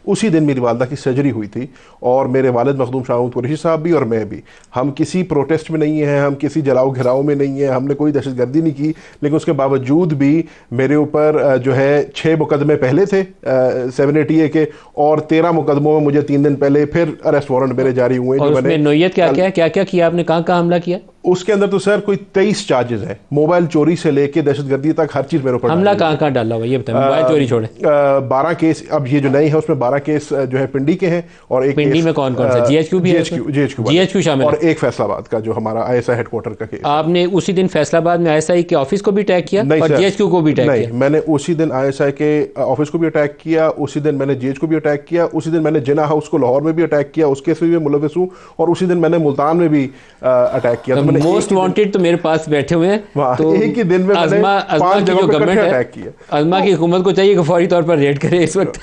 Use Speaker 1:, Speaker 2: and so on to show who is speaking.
Speaker 1: उसी दिन मेरी वालदा की सर्जरी हुई थी, और मेरे वालिद मखदूम शाह महमूद कुरैशी साहब भी और मैं भी, हम किसी प्रोटेस्ट में नहीं हैं, हम किसी जलाओ घिराव में नहीं हैं, हमने कोई दहशतगर्दी नहीं की, लेकिन उसके बावजूद भी मेरे ऊपर जो है 6 मुकदमे पहले थे 780A के, और 13 मुकदमों में मुझे 3 दिन पहले फिर अरेस्ट वारंट मेरे जारी हुए।
Speaker 2: और
Speaker 1: जो
Speaker 2: उसमें
Speaker 1: मैंने
Speaker 2: नोयत क्या क्या क्या क्या किया आपने, कहाँ कहाँ हमला किया?
Speaker 1: उसके अंदर तो सर कोई 23 चार्जेस हैं, मोबाइल चोरी से लेके दहशतगर्दी तक हर चीज़ मेरे ऊपर
Speaker 2: हमला कहाँ कहाँ डाला हुआ ये बताएं, मोबाइल चोरी छोड़े।
Speaker 1: 12 केस, अब ये जो नए हैं उसमें 12 केस जो है पिंडी के हैं, और एक
Speaker 2: पिंडी
Speaker 1: केस
Speaker 2: में कौन कौन सा, जीएचक्यू भी है? जीएचक्यू शामिल
Speaker 1: और
Speaker 2: है।
Speaker 1: एक फैसलाबाद का जो हमारा आईएसआई हेडक्वार्टर का केस।
Speaker 2: आपने उसी दिन फैसलाबाद में आईएसआई के ऑफिस को भी अटैक किया और जीएचक्यू को भी अटैक
Speaker 1: नहीं,
Speaker 2: किया?
Speaker 1: मैंने उसी दिन आईएसआई के ऑफिस को भी अटैक किया, उसी दिन मैंने जीएच को भी अटैक किया, उसी दिन मैंने जिना हाउस को लाहौर में भी अटैक किया, उसके से भी मैं मुलविस हूँ, और उसी दिन मैंने मुल्तान में भी अटैक किया। तो मैंने
Speaker 2: मोस्ट वांटेड तो मेरे पास बैठे हुए हैं, तो
Speaker 1: एक ही दिन में
Speaker 2: अज़मा की जो गवर्नमेंट है, अज़मा की हुकूमत को चाहिए कि फौरी तौर पर रेड करे इस वक्त।